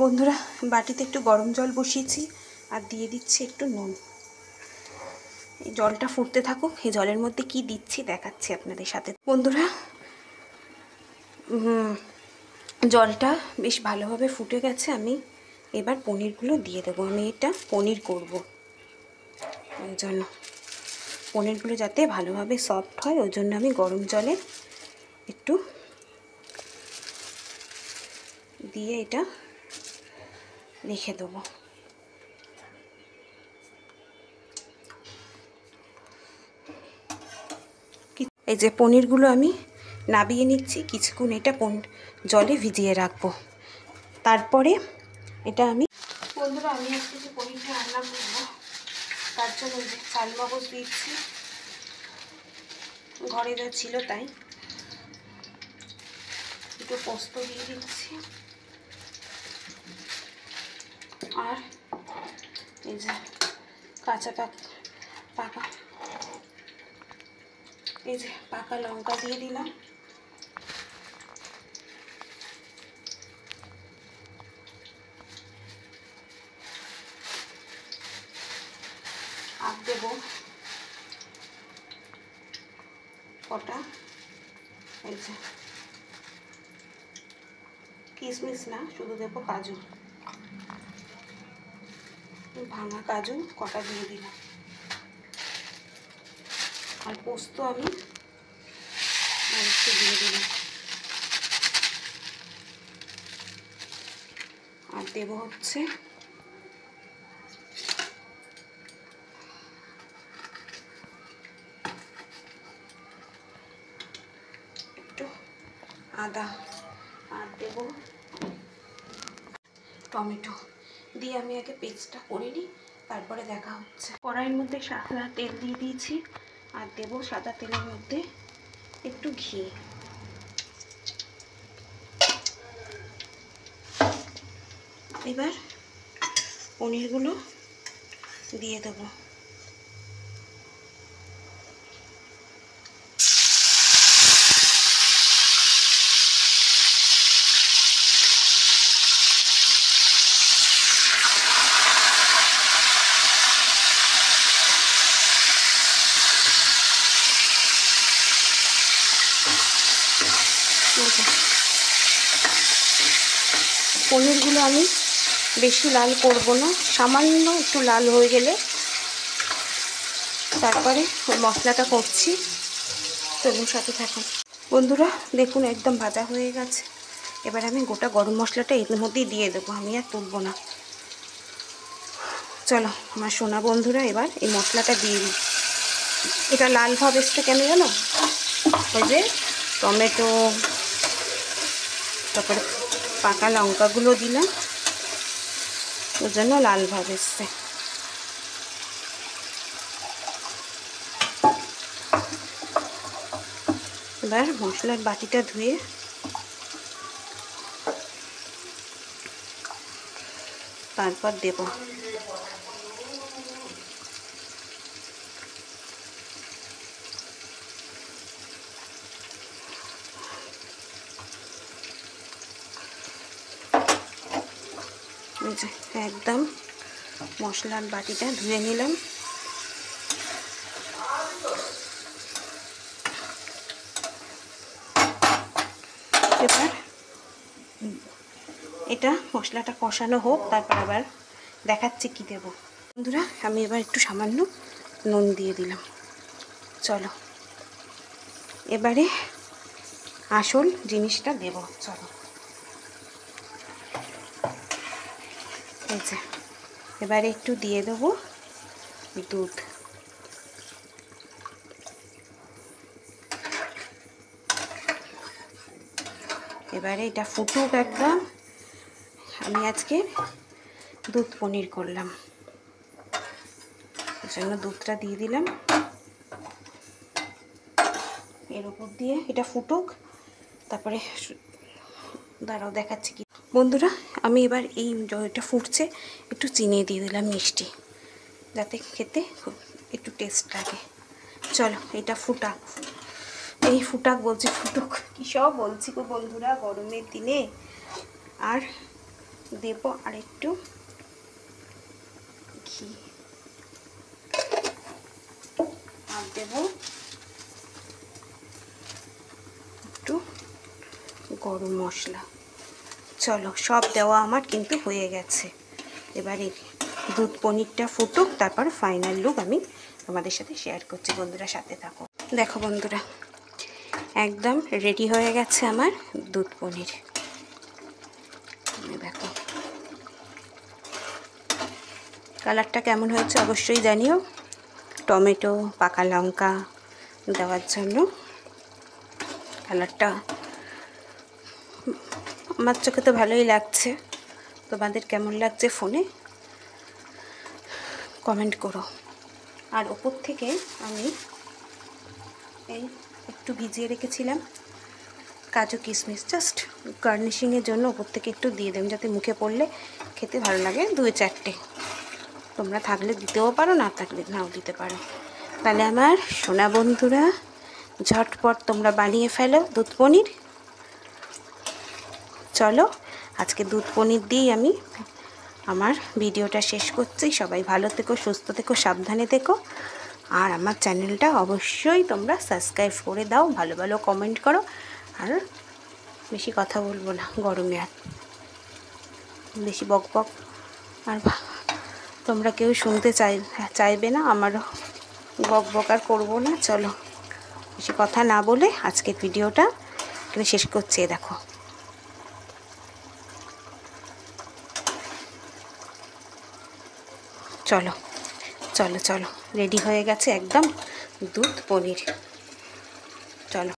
বন্ধুরা বাটিতে একটু গরম জল বসিয়েছি আর দিয়ে দিচ্ছি একটু নুন। এই জলটা ফুটতে থাকুক, এই জলের মধ্যে কি দিচ্ছি দেখাচ্ছি আপনাদের সাথে। বন্ধুরা জলটা বেশ ভালোভাবে ফুটে গেছে, আমি এবার পনিরগুলো দিয়ে দেবো। আমি এটা পনির করব, ওই জন্য পনিরগুলো যাতে ভালোভাবে সফট হয় ওই জন্য আমি গরম জলে একটু দিয়ে এটা রেখে দেবো। এই যে পনিরগুলো আমি নাবিয়ে নিচ্ছি, কিছুক্ষণ এটা জলে ভিজিয়ে রাখবো, তারপরে এটা আমি বন্ধুরা আমি আজকে যে পনিরটা রান্না করবো তার জন্য যে চাল মগজ দিচ্ছি, ঘরে যা ছিল তাই। একটু পোস্ত দিয়ে দিচ্ছি আর এই যে কাঁচা পাকা এই যে পাকা লঙ্কা দিয়ে দিলাম। আর দেবো কটা এই যে কিশমিশ না, শুধু দেবো কাজু, ভাঙা কাজু কটা দিয়ে দিলাম। আর পোস্ত আমি আরেকটু দিয়ে দিলাম। আর দেবো হচ্ছে একটু আদা, আর দেবো টমেটো দিয়ে আমি আগে পেস্টটা করে নিই, তারপরে দেখা হচ্ছে। কড়াইয়ের মধ্যে সাদা তেল দিয়ে দিয়েছি আর দেবো সাদা তেলের মধ্যে একটু ঘি। এবার পনিরগুলো দিয়ে দেবো। পনিরগুলো আমি বেশি লাল করব না, সামান্য একটু লাল হয়ে গেলে তারপরে ওই মশলাটা করছি, চলুন সাথে থাকুন। বন্ধুরা দেখুন একদম ভাজা হয়ে গেছে। এবার আমি গোটা গরম মশলাটা এর মধ্যেই দিয়ে দেবো, আমি আর তুলবো না। চলো আমার সোনা বন্ধুরা এবার এই মশলাটা দিয়ে দিই। এটা লাল ভাব এসছে কেন জানো? ওই যে টমেটো তারপরে পাকা লঙ্কাগুলো দিলাম, ওর জন্য লাল ভাব এসছে। এবার মশলার বাটিটা ধুয়ে তারপর দেব। একদম মশলার বাটিটা ধুয়ে নিলাম। এবার এটা মশলাটা কষানো হোক, তারপর আবার দেখাচ্ছি কি দেব। বন্ধুরা আমি এবার একটু সামান্য নুন দিয়ে দিলাম। চলো এবারে আসল জিনিসটা দেব। চলো এই যে এবারে একটু দিয়ে দেবো দুধ। এবারে এটা ফুটুক একদম। আমি আজকে দুধ পনির করলাম, এর জন্য দুধটা দিয়ে দিলাম। এর উপর দিয়ে এটা ফুটুক, তারপরে দাঁড়াও দেখাচ্ছি কি। বন্ধুরা আমি এবার এই এটা ফুটছে, একটু চিনি দিয়ে দিলাম মিষ্টি, যাতে খেতে একটু টেস্ট লাগে। চলো এটা ফুটাক, এই ফুটাক বলছি, ফুটুক কী সব বলছি গো বন্ধুরা গরমের দিনে। আর দেব আর একটু ঘি, আর দেব একটু গরম মশলা। চলো, সব দেওয়া আমার কিন্তু হয়ে গেছে। এবারে দুধ পনিরটা ফুটুক, তারপর ফাইনাল লুক আমি তোমাদের সাথে শেয়ার করছি। বন্ধুরা সাথে থাকো। দেখো বন্ধুরা, একদম রেডি হয়ে গেছে আমার দুধ পনির। দেখো কালারটা কেমন হয়েছে অবশ্যই জানিও। টমেটো, পাকা লঙ্কা দেওয়ার জন্য কালারটা আমার চোখে তো ভালোই লাগছে। তোমাদের কেমন লাগছে ফোনে কমেন্ট করো। আর ওপর থেকে আমি এই একটু ভিজিয়ে রেখেছিলাম কাজু কিশমিশ, জাস্ট গার্নিশিংয়ের জন্য ওপর থেকে একটু দিয়ে দেবেন, যাতে মুখে পড়লে খেতে ভালো লাগে। 2-4টে তোমরা থাকলে দিতেও পারো, না থাকলে নাও দিতে পারো। তাহলে আমার সোনা বন্ধুরা, ঝটপট তোমরা বানিয়ে ফেলো দুধ পনির। চলো, আজকে দুধ পনির দিয়েই আমি আমার ভিডিওটা শেষ করছি। সবাই ভালো থেকো, সুস্থ থেকো, সাবধানে থেকো। আর আমার চ্যানেলটা অবশ্যই তোমরা সাবস্ক্রাইব করে দাও, ভালো ভালো কমেন্ট করো। আর বেশি কথা বলবো না, গরমে আর বেশি বক বক আর তোমরা কেউ শুনতে চাইবে না, আমারও বক বক আর করবো না। চলো, বেশি কথা না বলে আজকের ভিডিওটা এখানে শেষ করছি। দেখো চলো চলো চলো, রেডি হয়ে গেছে একদম দুধ পনির। চলো।